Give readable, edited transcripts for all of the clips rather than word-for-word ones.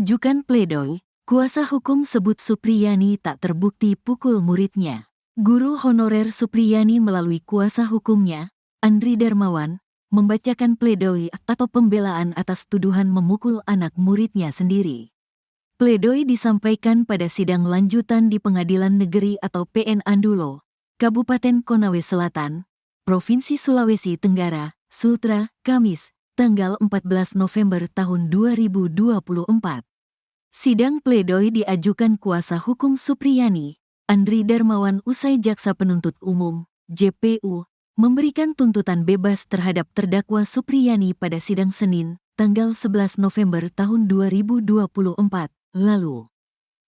Ajukan pledoi, kuasa hukum sebut Supriyani tak terbukti pukul muridnya. Guru honorer Supriyani melalui kuasa hukumnya, Andri Darmawan, membacakan pledoi atau pembelaan atas tuduhan memukul anak muridnya sendiri. Pledoi disampaikan pada sidang lanjutan di Pengadilan Negeri atau PN Andulo, Kabupaten Konawe Selatan, Provinsi Sulawesi Tenggara, Sultra, Kamis, tanggal 14 November tahun 2024. Sidang pledoi diajukan kuasa hukum Supriyani, Andri Darmawan usai Jaksa Penuntut Umum, JPU, memberikan tuntutan bebas terhadap terdakwa Supriyani pada sidang Senin, tanggal 11 November tahun 2024, lalu.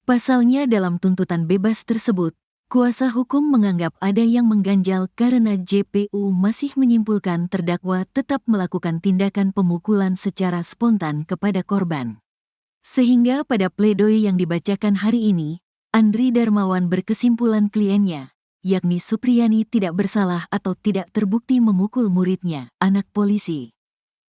Pasalnya dalam tuntutan bebas tersebut, kuasa hukum menganggap ada yang mengganjal karena JPU masih menyimpulkan terdakwa tetap melakukan tindakan pemukulan secara spontan kepada korban. Sehingga pada pledoi yang dibacakan hari ini, Andri Darmawan berkesimpulan kliennya, yakni Supriyani tidak bersalah atau tidak terbukti memukul muridnya, anak polisi.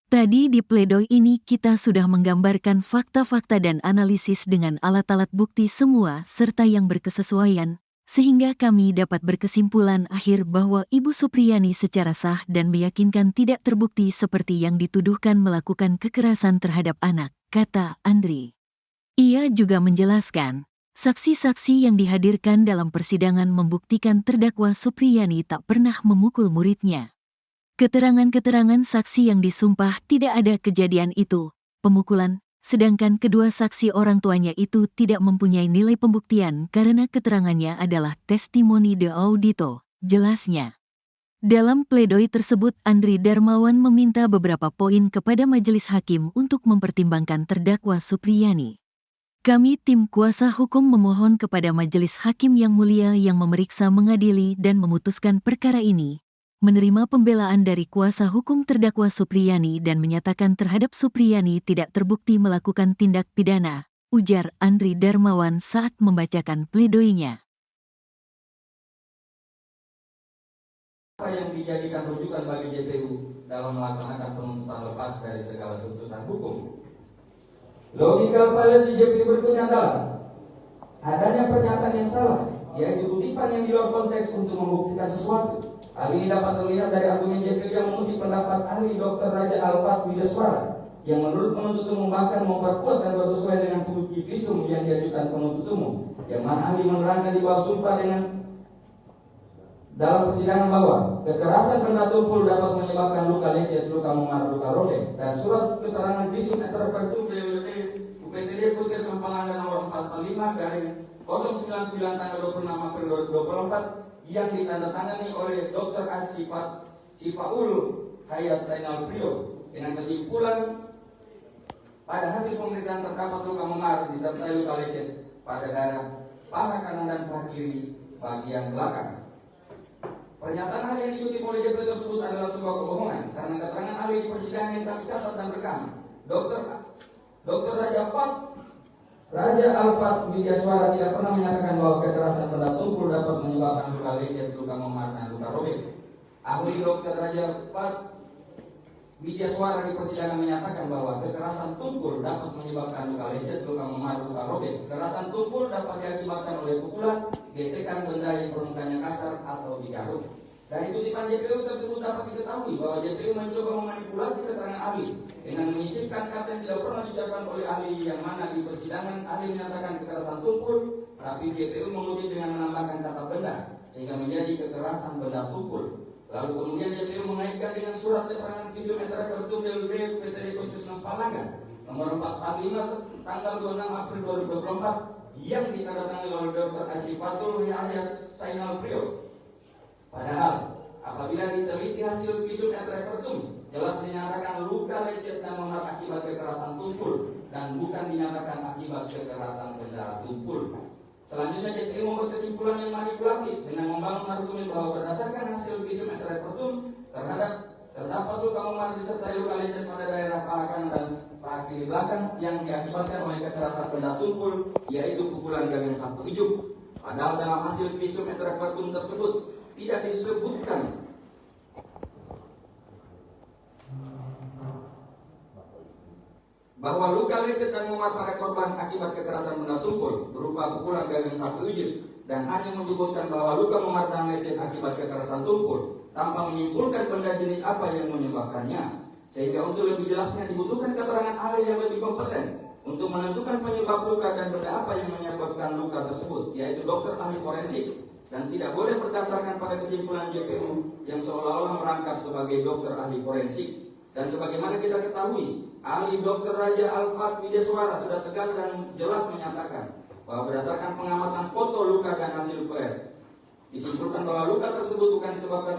Tadi di pledoi ini kita sudah menggambarkan fakta-fakta dan analisis dengan alat-alat bukti semua serta yang berkesesuaian, sehingga kami dapat berkesimpulan akhir bahwa Ibu Supriyani secara sah dan meyakinkan tidak terbukti seperti yang dituduhkan melakukan kekerasan terhadap anak, kata Andri. Ia juga menjelaskan, saksi-saksi yang dihadirkan dalam persidangan membuktikan terdakwa Supriyani tak pernah memukul muridnya. Keterangan-keterangan saksi yang disumpah tidak ada kejadian itu, pemukulan, sedangkan kedua saksi orang tuanya itu tidak mempunyai nilai pembuktian karena keterangannya adalah testimoni de audito, jelasnya. Dalam pledoi tersebut Andri Darmawan meminta beberapa poin kepada majelis hakim untuk mempertimbangkan terdakwa Supriyani. Kami tim kuasa hukum memohon kepada majelis hakim yang mulia yang memeriksa mengadili dan memutuskan perkara ini, menerima pembelaan dari kuasa hukum terdakwa Supriyani dan menyatakan terhadap Supriyani tidak terbukti melakukan tindak pidana, ujar Andri Darmawan saat membacakan pledoinya. Apa yang dijadikan rujukan bagi JPU dalam melaksanakan penuntutan lepas dari segala tuntutan hukum? Logika fallacy JPU berikutnya adalah adanya pernyataan yang salah, yaitu kutipan yang di luar konteks untuk membuktikan sesuatu. Hal ini dapat terlihat dari argumen JPU yang mengutip pendapat ahli Dr. Raja Alfat Widaswara, yang menurut penuntut umum bahkan memperkuat dan bersesuaian dengan bukti visum yang diajukan penuntut umum, yang mana ahli menerangkan di bawah sumpah dengan dalam persidangan bahwa kekerasan benda tumpul dapat menyebabkan luka lecet, luka memar, luka robek, dan surat keterangan visum et repertum UPTD Puskesmas Palangga nomor 445 garing 099 tanggal 26 April 2024 yang ditandatangani oleh Dr. Sifaul Hayat Zainal Prio dengan kesimpulan pada hasil pemeriksaan terdapat luka memar disertai luka lecet pada dada paha kanan dan paha kiri bagian belakang. Pernyataan ahli yang diikuti oleh JPU tersebut adalah sebuah kebohongan karena keterangan ahli di persidangan yang kami catat dan rekam. Dr. Raja Alfat Widaswara tidak pernah menyatakan bahwa kekerasan benda tumpul dapat menyebabkan luka lecet, luka memar, dan luka robek. Ahli Dr. Raja Alfat Widaswara di persidangan menyatakan bahwa kekerasan tumpul dapat menyebabkan luka lecet, luka memar, luka robek. Kekerasan tumpul dapat diakibatkan oleh pukulan, gesekan benda yang permukaannya kasar atau digaruk. Dari kutipan JPU tersebut dapat diketahui bahwa JPU mencoba memanipulasi keterangan ahli dengan menyisipkan kata yang tidak pernah diucapkan oleh ahli, yang mana di persidangan ahli menyatakan kekerasan tumpul, tapi JPU mengutip dengan menambahkan kata benda sehingga menjadi kekerasan benda tumpul. Lalu kemudian JPU mengaitkan dengan surat keterangan visum et repertum DUD UPTD Puskesmas Palangga nomor 445 tanggal 26 April 2024 yang ditandatangani oleh Dr. Sifaul Hayat Zainal Prio. Padahal apabila diteliti hasil visum et repertum jelas dinyatakan luka lecet dan memar akibat kekerasan tumpul dan bukan dinyatakan akibat kekerasan benda tumpul. Selanjutnya JPU membuat kesimpulan yang manipulatif dengan membangun argumen bahwa berdasarkan hasil visum et repertum terdapat luka memar disertai luka lecet pada daerah paha kanan dan paha kiri belakang yang diakibatkan oleh kekerasan benda tumpul, yaitu pukulan gagang sapu ijuk. Padahal dalam hasil visum et repertum tersebut tidak disebutkan bahwa luka lecet dan memar pada korban akibat kekerasan benda tumpul berupa pukulan gagang sapu ujit dan hanya menyebutkan bahwa luka memar dan lecet akibat kekerasan tumpul tanpa menyimpulkan benda jenis apa yang menyebabkannya, sehingga untuk lebih jelasnya dibutuhkan keterangan ahli yang lebih kompeten untuk menentukan penyebab luka dan benda apa yang menyebabkan luka tersebut, yaitu dokter ahli forensik, dan tidak boleh berdasarkan pada kesimpulan JPU yang seolah-olah merangkap sebagai dokter ahli forensik. Dan sebagaimana kita ketahui, ahli Dr. Raja Alfat Widyaswara sudah tegas dan jelas menyatakan bahwa berdasarkan pengamatan foto luka dan hasil VAR, disimpulkan bahwa luka tersebut bukan disebabkan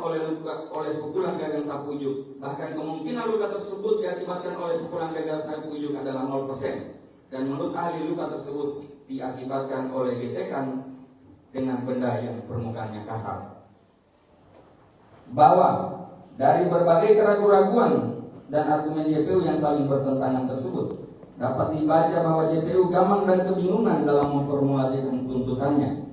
oleh pukulan gagang sapu ujuk. Bahkan kemungkinan luka tersebut diakibatkan oleh pukulan gagang sapu ujuk adalah 0%. Dan menurut ahli luka tersebut diakibatkan oleh gesekan dengan benda yang permukaannya kasar. Bahwa dari berbagai keraguan-raguan dan argumen JPU yang saling bertentangan tersebut, dapat dibaca bahwa JPU gamang dan kebingungan dalam memformulasikan tuntutannya.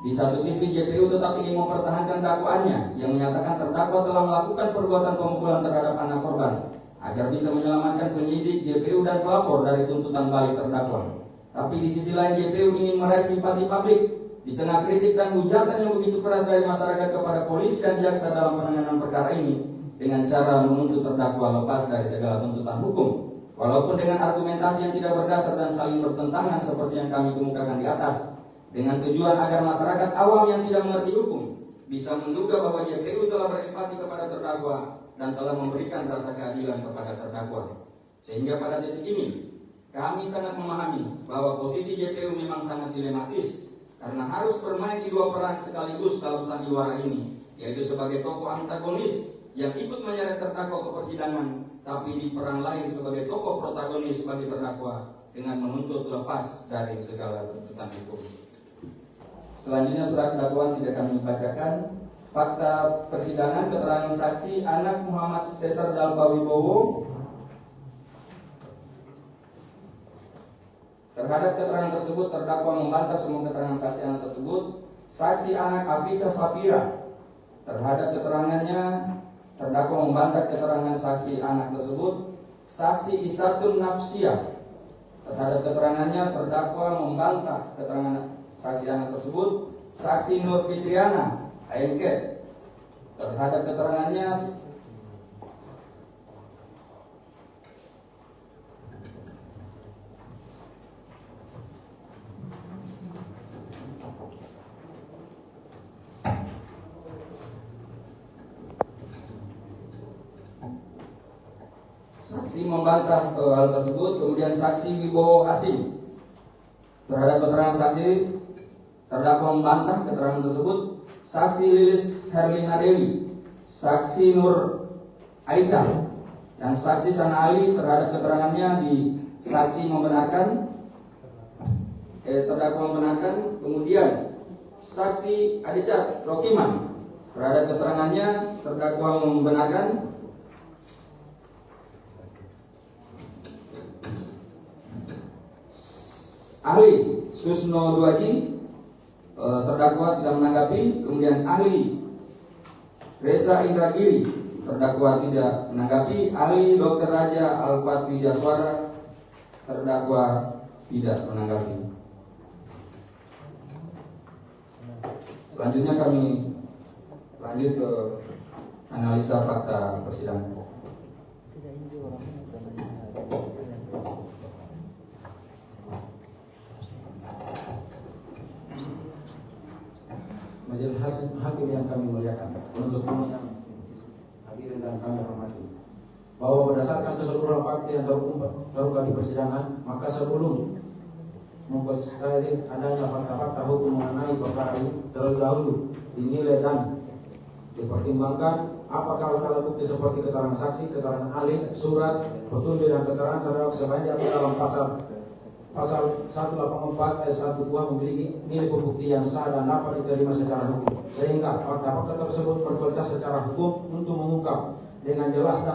Di satu sisi JPU tetap ingin mempertahankan dakwaannya yang menyatakan terdakwa telah melakukan perbuatan pemukulan terhadap anak korban agar bisa menyelamatkan penyidik, JPU dan pelapor dari tuntutan balik terdakwa. Tapi di sisi lain JPU ingin meraih simpati publik di tengah kritik dan hujatan yang begitu keras dari masyarakat kepada polisi dan jaksa dalam penanganan perkara ini dengan cara menuntut terdakwa lepas dari segala tuntutan hukum, walaupun dengan argumentasi yang tidak berdasar dan saling bertentangan seperti yang kami kemukakan di atas, dengan tujuan agar masyarakat awam yang tidak mengerti hukum bisa menduga bahwa JPU telah berempati kepada terdakwa dan telah memberikan rasa keadilan kepada terdakwa. Sehingga pada titik ini kami sangat memahami bahwa posisi JPU memang sangat dilematis karena harus bermain di dua peran sekaligus dalam sandiwara ini, yaitu sebagai tokoh antagonis yang ikut menyeret terdakwa ke persidangan, tapi di peran lain sebagai tokoh protagonis bagi terdakwa dengan menuntut lepas dari segala tuntutan hukum. Selanjutnya surat dakwaan tidak kami bacakan. Fakta persidangan, keterangan saksi anak Muhammad Cesar Dalpa Wibowo. Terhadap keterangan tersebut terdakwa membantah semua keterangan saksi anak tersebut. Saksi anak Afisa Safira, terhadap keterangannya terdakwa membantah keterangan saksi anak tersebut. Saksi Isatun Nafsiyah, terhadap keterangannya terdakwa membantah keterangan saksi anak tersebut. Saksi Nur Fitriana AMK, terhadap keterangannya saksi membantah hal tersebut. Kemudian saksi Wibowo Hasim, terhadap keterangan saksi terdakwa membantah keterangan tersebut. Saksi Lilis Herlina Dewi, saksi Nur Aisyah, dan saksi Sana Ali, terhadap keterangannya di saksi membenarkan, terdakwa membenarkan. Kemudian saksi Adicat Rokiman, terhadap keterangannya terdakwa membenarkan. Ahli Susno Duaji, terdakwa tidak menanggapi. Kemudian ahli Reza Indragiri, terdakwa tidak menanggapi. Ahli Dr. Raja Alfat Widyaswara, terdakwa tidak menanggapi. Selanjutnya kami lanjut ke analisa fakta persidangan. Majelis hakim yang kami muliakan, penuntut umum yang hadirin dan kami hormati, bahwa berdasarkan keseluruhan fakta yang terungkap di persidangan, maka sebelum mempersidangan adanya fakta-fakta hukum mengenai perkara ini, terlebih dahulu dinilai dan dipertimbangkan apakah alat bukti seperti keterangan saksi, keterangan ahli, surat, petunjuk dan keterangan terdakwa sebagai diatur dalam Pasal 184 ayat 1 buah memiliki nilai pembukti yang sah dan dapat diterima secara hukum, sehingga fakta-fakta tersebut berkualitas secara hukum untuk mengungkap dengan jelas dan